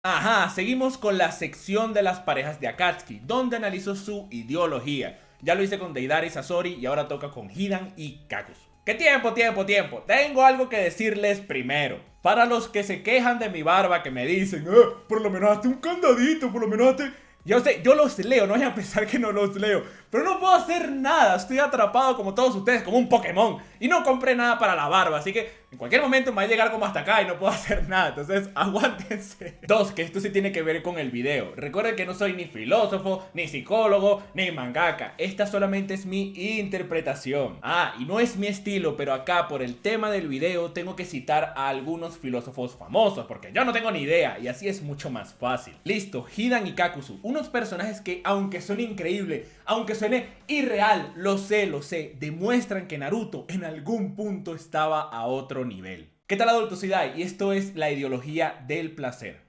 Ajá, seguimos con la sección de las parejas de Akatsuki, donde analizo su ideología. Ya lo hice con Deidara y Sasori y ahora toca con Hidan y Kakuzu. ¿Qué tiempo! Tengo algo que decirles primero. Para los que se quejan de mi barba, que me dicen, por lo menos hazte un candadito, por lo menos hazte... Yo sé, yo los leo, no vayan a pensar que no los leo, pero no puedo hacer nada, estoy atrapado como todos ustedes, como un Pokémon, y no compré nada para la barba, así que en cualquier momento me va a llegar como hasta acá y no puedo hacer nada, entonces aguántense. Dos, que esto sí tiene que ver con el video. Recuerden que no soy ni filósofo, ni psicólogo, ni mangaka, esta solamente es mi interpretación. Y no es mi estilo, pero acá por el tema del video tengo que citar a algunos filósofos famosos, porque yo no tengo ni idea, y así es mucho más fácil. Listo, Hidan y Kakuzu, unos personajes que aunque suene increíble, aunque suene irreal, lo sé, demuestran que Naruto en algún punto estaba a otro nivel. ¿Qué tal, adultosidad? Y esto es la ideología del placer.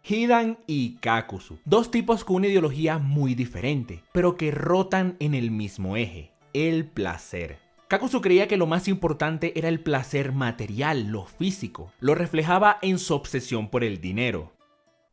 Hidan y Kakuzu, dos tipos con una ideología muy diferente, pero que rotan en el mismo eje, el placer. Kakuzu creía que lo más importante era el placer material, lo físico. Lo reflejaba en su obsesión por el dinero.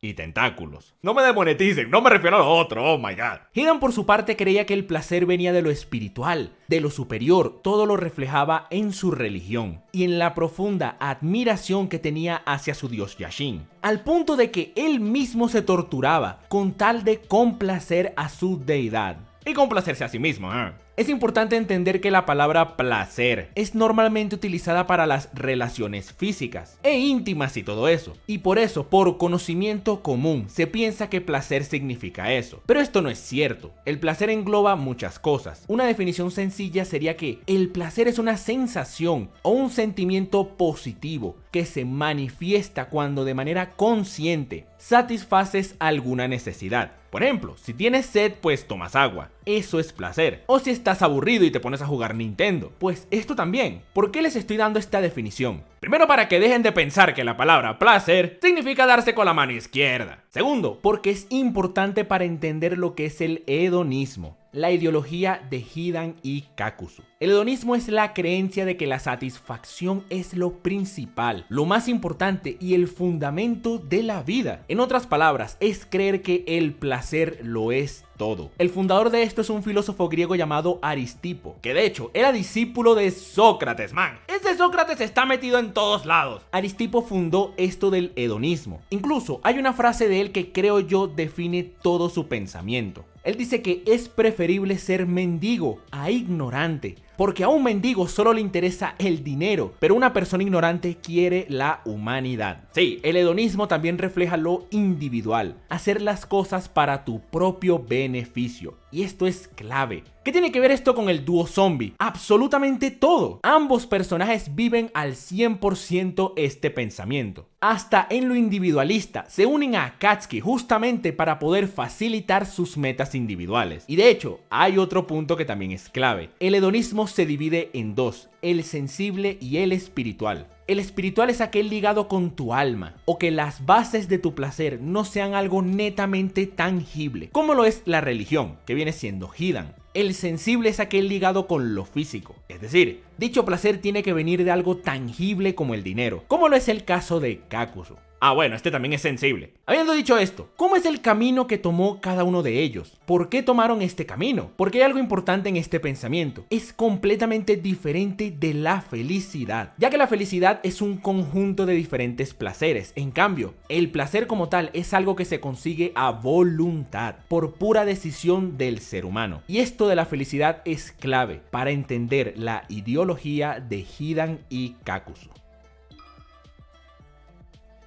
Y tentáculos. No me demoneticen, no me refiero a lo otro, oh my god. Hidan por su parte creía que el placer venía de lo espiritual, de lo superior, todo lo reflejaba en su religión y en la profunda admiración que tenía hacia su dios Yashin, al punto de que él mismo se torturaba con tal de complacer a su deidad. Y complacerse a sí mismo, Es importante entender que la palabra placer es normalmente utilizada para las relaciones físicas e íntimas y todo eso. Y por eso, por conocimiento común, se piensa que placer significa eso. Pero esto no es cierto. El placer engloba muchas cosas. Una definición sencilla sería que el placer es una sensación o un sentimiento positivo que se manifiesta cuando de manera consciente satisfaces alguna necesidad. Por ejemplo, si tienes sed, pues tomas agua. Eso es placer. O si estás aburrido y te pones a jugar Nintendo. Pues esto también. ¿Por qué les estoy dando esta definición? Primero, para que dejen de pensar que la palabra placer significa darse con la mano izquierda. Segundo, porque es importante para entender lo que es el hedonismo, la ideología de Hidan y Kakuzu. El hedonismo es la creencia de que la satisfacción es lo principal, lo más importante y el fundamento de la vida. En otras palabras, es creer que el placer lo es todo. El fundador de esto es un filósofo griego llamado Aristipo, que de hecho era discípulo de Sócrates, man. Ese Sócrates está metido en todos lados. Aristipo fundó esto del hedonismo. Incluso hay una frase de él que creo yo define todo su pensamiento. Él dice que es preferible ser mendigo a ignorante, porque a un mendigo solo le interesa el dinero, pero una persona ignorante quiere la humanidad. Sí, el hedonismo también refleja lo individual, hacer las cosas para tu propio beneficio. Y esto es clave. ¿Qué tiene que ver esto con el dúo zombie? Absolutamente todo. Ambos personajes viven al 100% este pensamiento. Hasta en lo individualista, se unen a Akatsuki justamente para poder facilitar sus metas individuales. Y de hecho, hay otro punto que también es clave. El hedonismo se divide en dos, el sensible y el espiritual. El espiritual es aquel ligado con tu alma, o que las bases de tu placer no sean algo netamente tangible, como lo es la religión, que viene siendo Hidan. El sensible es aquel ligado con lo físico, es decir, dicho placer tiene que venir de algo tangible como el dinero, como lo es el caso de Kakuzu. Bueno, este también es sensible. Habiendo dicho esto, ¿cómo es el camino que tomó cada uno de ellos? ¿Por qué tomaron este camino? Porque hay algo importante en este pensamiento. Es completamente diferente de la felicidad, ya que la felicidad es un conjunto de diferentes placeres. En cambio, el placer como tal es algo que se consigue a voluntad, por pura decisión del ser humano. Y esto de la felicidad es clave para entender la ideología de Hidan y Kakuzu.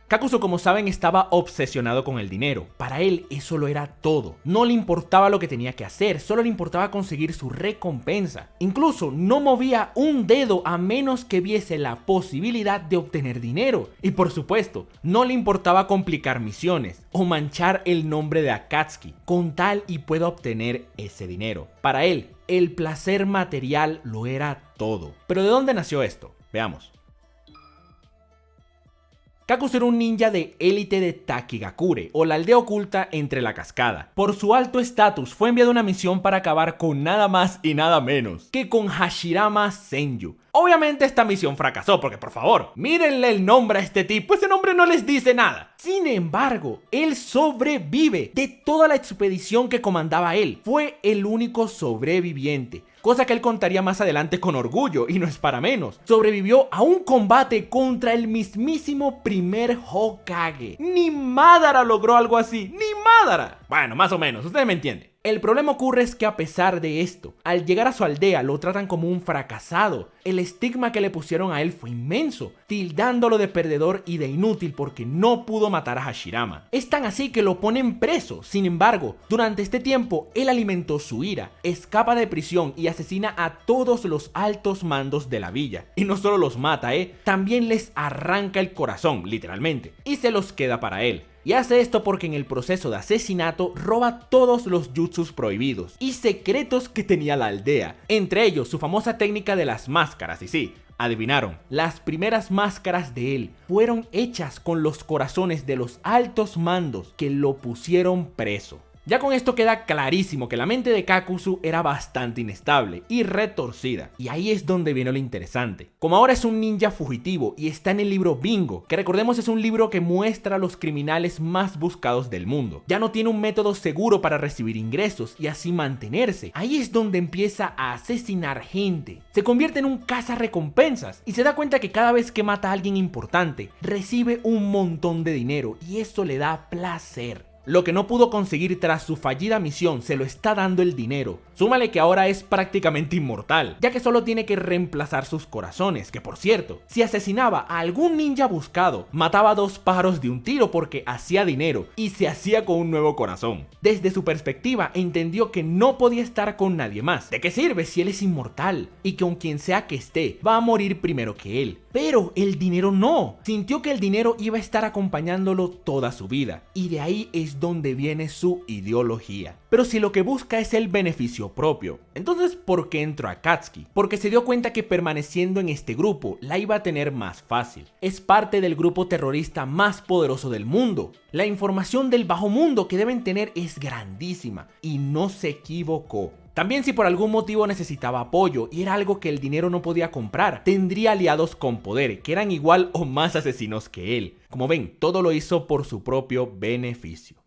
Kakuzu, como saben, estaba obsesionado con el dinero. Para él eso lo era todo. No le importaba lo que tenía que hacer, solo le importaba conseguir su recompensa. Incluso no movía un dedo a menos que viese la posibilidad de obtener dinero. Y por supuesto, no le importaba complicar misiones o manchar el nombre de Akatsuki con tal y pueda obtener ese dinero. Para él, el placer material lo era todo. Pero ¿de dónde nació esto? Veamos. Kakuzu era un ninja de élite de Takigakure, o la aldea oculta entre la cascada. Por su alto estatus fue enviado a una misión para acabar con nada más y nada menos que con Hashirama Senju. Obviamente esta misión fracasó porque, por favor, mírenle el nombre a este tipo, ese nombre no les dice nada. Sin embargo, él sobrevive. De toda la expedición que comandaba él, fue el único sobreviviente. Cosa que él contaría más adelante con orgullo, y no es para menos. Sobrevivió a un combate contra el mismísimo primer Hokage. Ni Madara logró algo así, ni Madara. Bueno, más o menos, ustedes me entienden. El problema ocurre es que a pesar de esto, al llegar a su aldea lo tratan como un fracasado. El estigma que le pusieron a él fue inmenso, tildándolo de perdedor y de inútil porque no pudo matar a Hashirama. Es tan así que lo ponen preso. Sin embargo, durante este tiempo él alimentó su ira, escapa de prisión y asesina a todos los altos mandos de la villa. Y no solo los mata, también les arranca el corazón, literalmente, y se los queda para él. Y hace esto porque en el proceso de asesinato roba todos los jutsus prohibidos y secretos que tenía la aldea, entre ellos su famosa técnica de las máscaras. Y sí, adivinaron, las primeras máscaras de él fueron hechas con los corazones de los altos mandos que lo pusieron preso. Ya con esto queda clarísimo que la mente de Kakuzu era bastante inestable y retorcida, y ahí es donde viene lo interesante. Como ahora es un ninja fugitivo y está en el libro Bingo, que recordemos es un libro que muestra a los criminales más buscados del mundo, ya no tiene un método seguro para recibir ingresos y así mantenerse. Ahí es donde empieza a asesinar gente, se convierte en un cazarrecompensas y se da cuenta que cada vez que mata a alguien importante recibe un montón de dinero y eso le da placer. Lo que no pudo conseguir tras su fallida misión se lo está dando el dinero. Súmale que ahora es prácticamente inmortal, ya que solo tiene que reemplazar sus corazones, que por cierto, si asesinaba a algún ninja buscado, mataba a 2 pájaros de un tiro porque hacía dinero y se hacía con un nuevo corazón. Desde su perspectiva entendió que no podía estar con nadie más. ¿De qué sirve si él es inmortal? Y con quien sea que esté, va a morir primero que él. Pero el dinero no. Sintió que el dinero iba a estar acompañándolo toda su vida. Y de ahí es donde viene su ideología. Pero si lo que busca es el beneficio propio, entonces ¿por qué entró a Akatsuki? Porque se dio cuenta que permaneciendo en este grupo la iba a tener más fácil. Es parte del grupo terrorista más poderoso del mundo. La información del bajo mundo que deben tener es grandísima y no se equivocó. También si por algún motivo necesitaba apoyo y era algo que el dinero no podía comprar, tendría aliados con poder que eran igual o más asesinos que él. Como ven, todo lo hizo por su propio beneficio.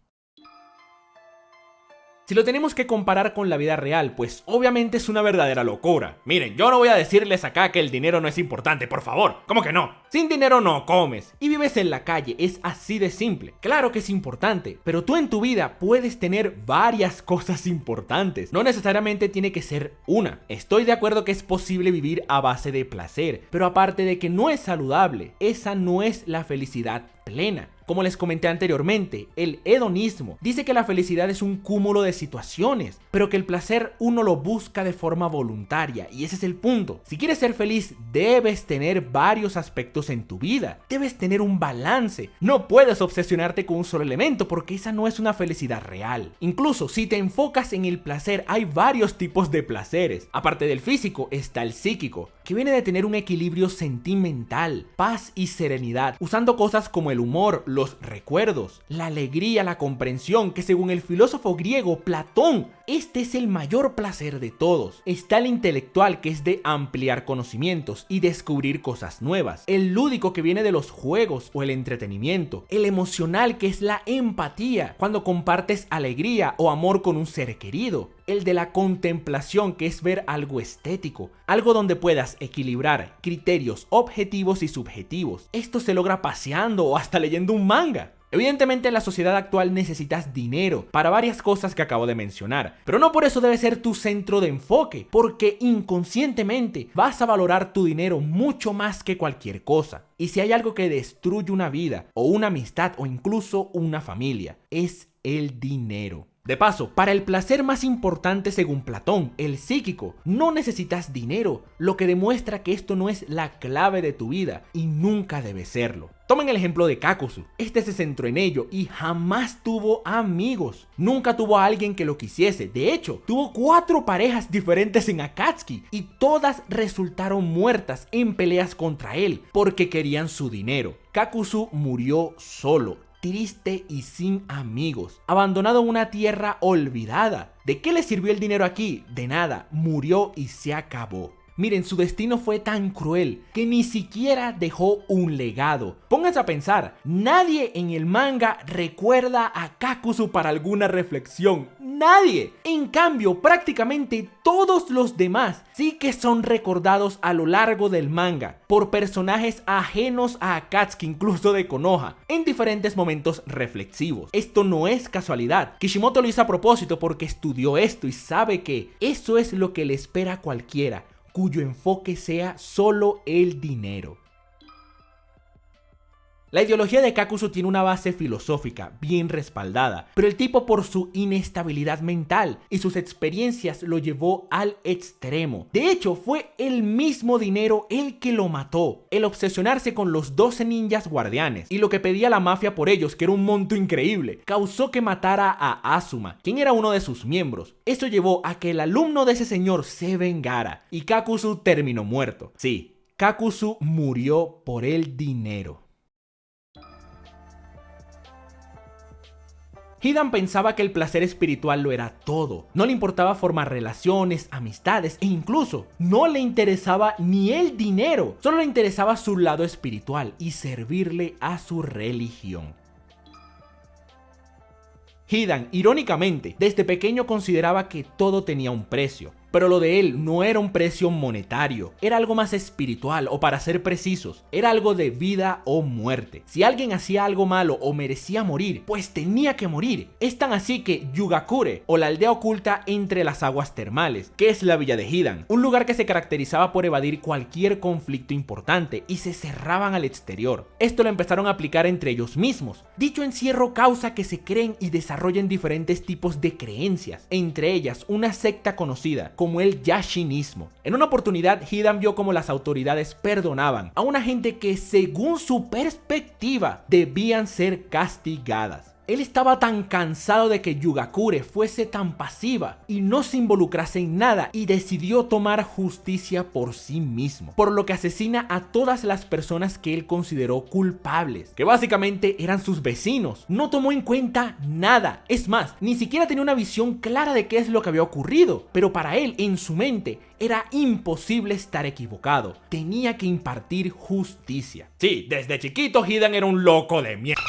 Si lo tenemos que comparar con la vida real, pues obviamente es una verdadera locura. Miren, yo no voy a decirles acá que el dinero no es importante, por favor. ¿Cómo que no? Sin dinero no comes y vives en la calle, es así de simple. Claro que es importante, pero tú en tu vida puedes tener varias cosas importantes. No necesariamente tiene que ser una. Estoy de acuerdo que es posible vivir a base de placer, pero aparte de que no es saludable, esa no es la felicidad plena. Como les comenté anteriormente, el hedonismo dice que la felicidad es un cúmulo de situaciones, pero que el placer uno lo busca de forma voluntaria, y ese es el punto. Si quieres ser feliz, debes tener varios aspectos en tu vida, debes tener un balance, no puedes obsesionarte con un solo elemento porque esa no es una felicidad real. Incluso si te enfocas en el placer, hay varios tipos de placeres. Aparte del físico está el psíquico, que viene de tener un equilibrio sentimental, paz y serenidad, usando cosas como el humor, los recuerdos, la alegría, la comprensión, que según el filósofo griego Platón, este es el mayor placer de todos. Está el intelectual, que es de ampliar conocimientos y descubrir cosas nuevas, el lúdico, que viene de los juegos o el entretenimiento, el emocional, que es la empatía, cuando compartes alegría o amor con un ser querido, el de la contemplación, que es ver algo estético, algo donde puedas equilibrar criterios objetivos y subjetivos. Esto se logra paseando o hasta leyendo un manga. Evidentemente en la sociedad actual necesitas dinero para varias cosas que acabo de mencionar, pero no por eso debe ser tu centro de enfoque, porque inconscientemente vas a valorar tu dinero mucho más que cualquier cosa. Y si hay algo que destruye una vida, o una amistad, o incluso una familia, es el dinero. De paso, para el placer más importante según Platón, el psíquico, no necesitas dinero, lo que demuestra que esto no es la clave de tu vida y nunca debe serlo. Tomen el ejemplo de Kakuzu. Este se centró en ello y jamás tuvo amigos. Nunca tuvo a alguien que lo quisiese. De hecho, tuvo 4 parejas diferentes en Akatsuki y todas resultaron muertas en peleas contra él porque querían su dinero. Kakuzu murió solo, triste y sin amigos, abandonado en una tierra olvidada. ¿De qué le sirvió el dinero aquí? De nada, murió y se acabó. Miren, su destino fue tan cruel que ni siquiera dejó un legado. Pónganse a pensar, nadie en el manga recuerda a Kakuzu para alguna reflexión. ¡Nadie! En cambio, prácticamente todos los demás sí que son recordados a lo largo del manga por personajes ajenos a Akatsuki, incluso de Konoha, en diferentes momentos reflexivos. Esto no es casualidad. Kishimoto lo hizo a propósito porque estudió esto y sabe que eso es lo que le espera a cualquiera cuyo enfoque sea solo el dinero. La ideología de Kakuzu tiene una base filosófica bien respaldada, pero el tipo por su inestabilidad mental y sus experiencias lo llevó al extremo. De hecho, fue el mismo dinero el que lo mató. El obsesionarse con los 12 ninjas guardianes y lo que pedía la mafia por ellos, que era un monto increíble, causó que matara a Asuma, quien era uno de sus miembros. Eso llevó a que el alumno de ese señor se vengara y Kakuzu terminó muerto. Sí, Kakuzu murió por el dinero. Hidan pensaba que el placer espiritual lo era todo. No le importaba formar relaciones, amistades e incluso no le interesaba ni el dinero. Solo le interesaba su lado espiritual y servirle a su religión. Hidan, irónicamente, desde pequeño consideraba que todo tenía un precio. Pero lo de él no era un precio monetario, era algo más espiritual o, para ser precisos, era algo de vida o muerte. Si alguien hacía algo malo o merecía morir, pues tenía que morir. Es tan así que Yugakure, o la aldea oculta entre las aguas termales, que es la villa de Hidan, un lugar que se caracterizaba por evadir cualquier conflicto importante y se cerraban al exterior. Esto lo empezaron a aplicar entre ellos mismos. Dicho encierro causa que se creen y desarrollen diferentes tipos de creencias, entre ellas una secta conocida como el Yashinismo. En una oportunidad, Hidan vio como las autoridades perdonaban a una gente que, según su perspectiva, debían ser castigadas. Él estaba tan cansado de que Yugakure fuese tan pasiva y no se involucrase en nada y decidió tomar justicia por sí mismo, por lo que asesina a todas las personas que él consideró culpables, que básicamente eran sus vecinos. No tomó en cuenta nada, es más, ni siquiera tenía una visión clara de qué es lo que había ocurrido, pero para él, en su mente, era imposible estar equivocado. Tenía que impartir justicia. Sí, desde chiquito Hidan era un loco de mierda.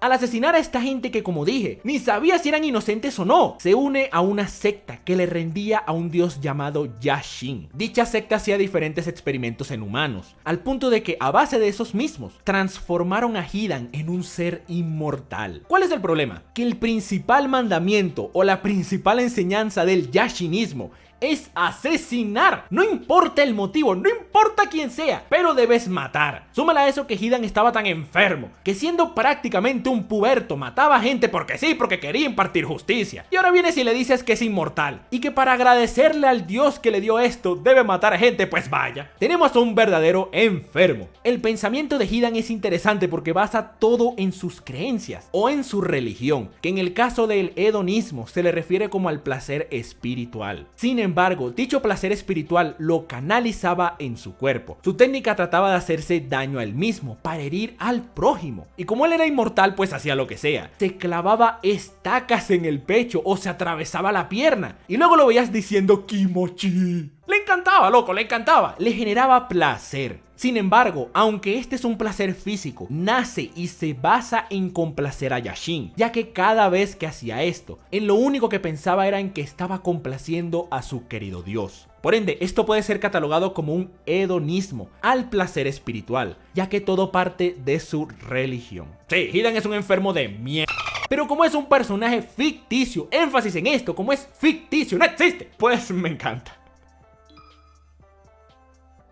Al asesinar a esta gente que, como dije, ni sabía si eran inocentes o no, se une a una secta que le rendía a un dios llamado Yashin. Dicha secta hacía diferentes experimentos en humanos, al punto de que, a base de esos mismos, transformaron a Hidan en un ser inmortal. ¿Cuál es el problema? Que el principal mandamiento o la principal enseñanza del Yashinismo es asesinar. No importa el motivo, no importa quién sea, pero debes matar. Súmale a eso que Hidan estaba tan enfermo que, siendo prácticamente un puberto, mataba gente porque sí, porque quería impartir justicia. Y ahora vienes y le dices que es inmortal y que para agradecerle al dios que le dio esto debe matar a gente. Pues vaya, tenemos a un verdadero enfermo. El pensamiento de Hidan es interesante porque basa todo en sus creencias o en su religión, que en el caso del hedonismo se le refiere como al placer espiritual. Sin embargo, dicho placer espiritual lo canalizaba en su cuerpo. Su técnica trataba de hacerse daño a él mismo para herir al prójimo. Y como él era inmortal, pues hacía lo que sea. Se clavaba estacas en el pecho o se atravesaba la pierna. Y luego lo veías diciendo Kimochi. Le encantaba, loco, le encantaba. Le generaba placer. Sin embargo, aunque este es un placer físico, nace y se basa en complacer a Yashin, ya que cada vez que hacía esto, en lo único que pensaba era en que estaba complaciendo a su querido dios. Por ende, esto puede ser catalogado como un hedonismo al placer espiritual, ya que todo parte de su religión. Sí, Hidan es un enfermo de mierda. Pero como es un personaje ficticio, énfasis en esto, como es ficticio, no existe, pues me encanta.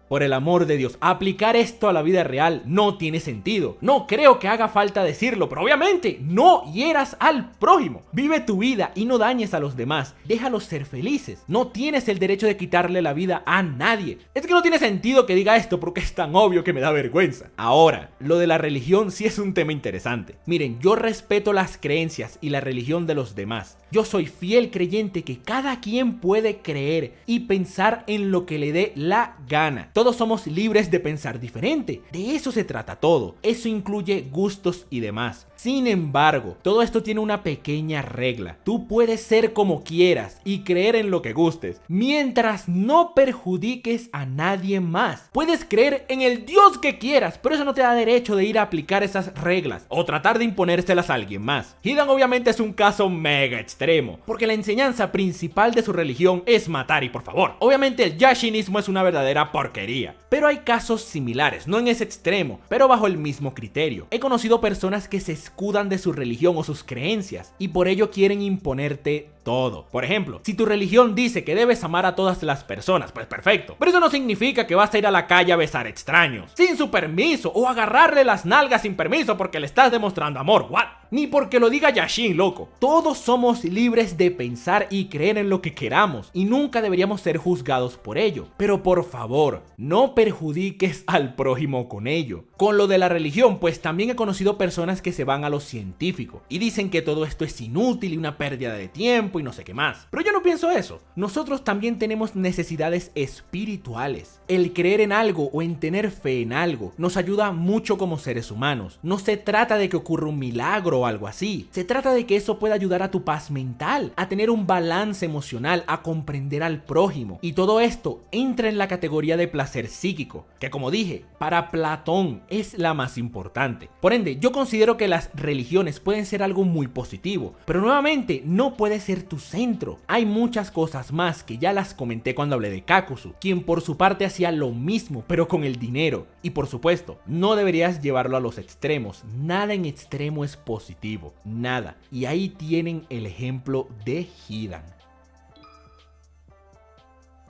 Por el amor de Dios, aplicar esto a la vida real no tiene sentido. No creo que haga falta decirlo, pero obviamente no hieras al prójimo. Vive tu vida y no dañes a los demás. Déjalos ser felices. No tienes el derecho de quitarle la vida a nadie. Es que no tiene sentido que diga esto porque es tan obvio que me da vergüenza. Ahora, lo de la religión sí es un tema interesante. Miren, yo respeto las creencias y la religión de los demás. Yo soy fiel creyente que cada quien puede creer y pensar en lo que le dé la gana. Todos somos libres de pensar diferente. De eso se trata todo. Eso incluye gustos y demás. Sin embargo, todo esto tiene una pequeña regla. Tú puedes ser como quieras y creer en lo que gustes, mientras no perjudiques a nadie más. Puedes creer en el Dios que quieras, pero eso no te da derecho de ir a aplicar esas reglas o tratar de imponérselas a alguien más. Hidan obviamente es un caso mega extremo, porque la enseñanza principal de su religión es matar y por favor, obviamente el Yashinismo es una verdadera porquería. Pero hay casos similares, no en ese extremo, pero bajo el mismo criterio. He conocido personas que se escudan de su religión o sus creencias y por ello quieren imponerte todo. Por ejemplo, si tu religión dice que debes amar a todas las personas, pues perfecto. Pero eso no significa que vas a ir a la calle a besar extraños sin su permiso o agarrarle las nalgas sin permiso porque le estás demostrando amor. ¿What? Ni porque lo diga Yashin, loco. Todos somos libres de pensar y creer en lo que queramos y nunca deberíamos ser juzgados por ello. Pero por favor, no perjudiques al prójimo con ello. Con lo de la religión, pues también he conocido personas que se van a lo científico y dicen que todo esto es inútil y una pérdida de tiempo y no sé qué más. Pero yo no pienso eso. Nosotros también tenemos necesidades espirituales. El creer en algo o en tener fe en algo nos ayuda mucho como seres humanos. No se trata de que ocurra un milagro o algo así. Se trata de que eso pueda ayudar a tu paz mental, a tener un balance emocional, a comprender al prójimo. Y todo esto entra en la categoría de placer psíquico, que como dije, para Platón es la más importante. Por ende, yo considero que las religiones pueden ser algo muy positivo, pero nuevamente no puede ser tu centro. Hay muchas cosas más que ya las comenté cuando hablé de Kakuzu, quien por su parte hacía lo mismo, pero con el dinero. Y por supuesto, no deberías llevarlo a los extremos. Nada en extremo es positivo, nada. Y ahí tienen el ejemplo de Hidan.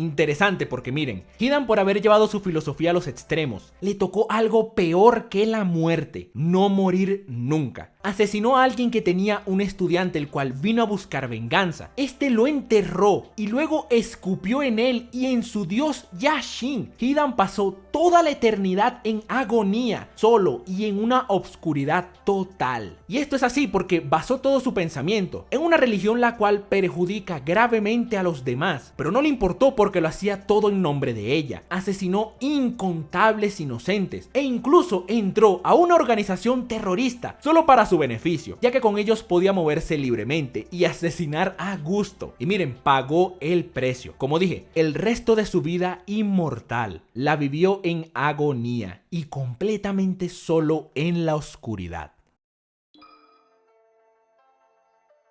Interesante porque miren, Hidan por haber llevado su filosofía a los extremos, le tocó algo peor que la muerte, no morir nunca. Asesinó a alguien que tenía un estudiante el cual vino a buscar venganza. Este lo enterró y luego escupió en él y en su dios Yashin. Hidan pasó toda la eternidad en agonía, solo y en una obscuridad total. Y esto es así porque basó todo su pensamiento en una religión la cual perjudica gravemente a los demás, pero no le importó porque lo hacía todo en nombre de ella. Asesinó incontables inocentes e incluso entró a una organización terrorista solo para su beneficio, ya que con ellos podía moverse libremente y asesinar a gusto. Y miren, pagó el precio. Como dije, el resto de su vida inmortal la vivió en agonía y completamente solo en la oscuridad.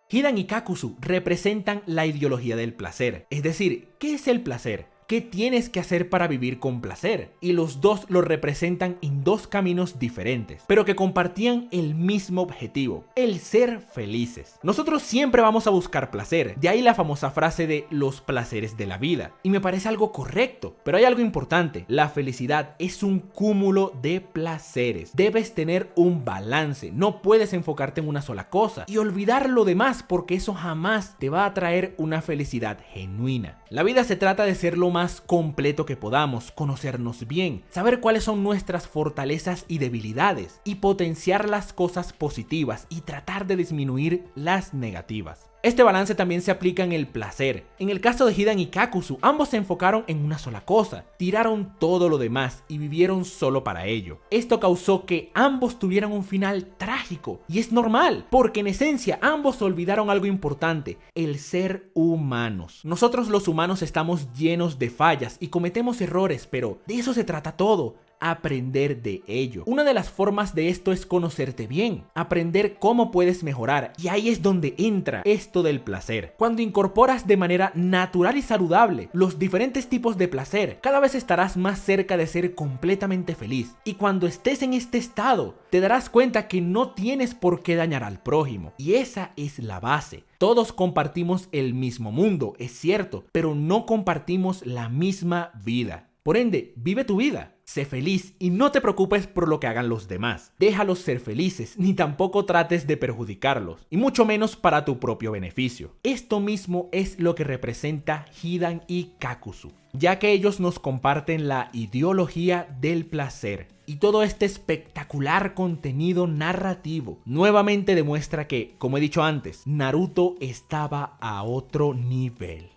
Hidan y Kakuzu representan la ideología del placer, es decir, ¿qué es el placer? ¿Qué tienes que hacer para vivir con placer? Y los dos lo representan en dos caminos diferentes, pero que compartían el mismo objetivo, el ser felices. Nosotros siempre vamos a buscar placer, de ahí la famosa frase de los placeres de la vida, y me parece algo correcto, pero hay algo importante, la felicidad es un cúmulo de placeres. Debes tener un balance, no puedes enfocarte en una sola cosa y olvidar lo demás porque eso jamás te va a traer una felicidad genuina. La vida se trata de ser lo más completo que podamos, conocernos bien, saber cuáles son nuestras fortalezas y debilidades y potenciar las cosas positivas y tratar de disminuir las negativas. Este balance también se aplica en el placer. En el caso de Hidan y Kakuzu, ambos se enfocaron en una sola cosa, tiraron todo lo demás y vivieron solo para ello. Esto causó que ambos tuvieran un final trágico y es normal, porque en esencia ambos olvidaron algo importante, el ser humanos. Nosotros los humanos estamos llenos de fallas y cometemos errores, pero de eso se trata todo. Aprender de ello. Una de las formas de esto es conocerte bien, aprender cómo puedes mejorar, y ahí es donde entra esto del placer. Cuando incorporas de manera natural y saludable los diferentes tipos de placer, cada vez estarás más cerca de ser completamente feliz, y cuando estés en este estado te darás cuenta que no tienes por qué dañar al prójimo, y esa es la base. Todos compartimos el mismo mundo, es cierto, pero no compartimos la misma vida. Por ende, vive tu vida. Sé feliz y no te preocupes por lo que hagan los demás. Déjalos ser felices, ni tampoco trates de perjudicarlos, y mucho menos para tu propio beneficio. Esto mismo es lo que representa Hidan y Kakuzu, ya que ellos nos comparten la ideología del placer. Y todo este espectacular contenido narrativo nuevamente demuestra que, como he dicho antes, Naruto estaba a otro nivel.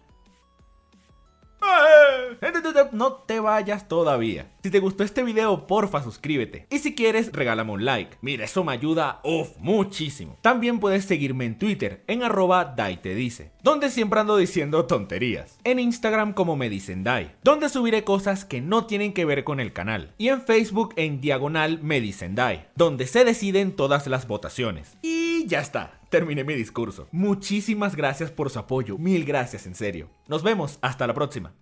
No te vayas todavía. Si te gustó este video, porfa suscríbete. Y si quieres, regálame un like. Mira, eso me ayuda muchísimo. También puedes seguirme en Twitter, en @daitedice, donde siempre ando diciendo tonterías. En Instagram como me dicen Dai, donde subiré cosas que no tienen que ver con el canal. Y en Facebook en diagonal me dicen Dai, donde se deciden todas las votaciones. Y ya está. Terminé mi discurso. Muchísimas gracias por su apoyo. Mil gracias, en serio. Nos vemos. Hasta la próxima.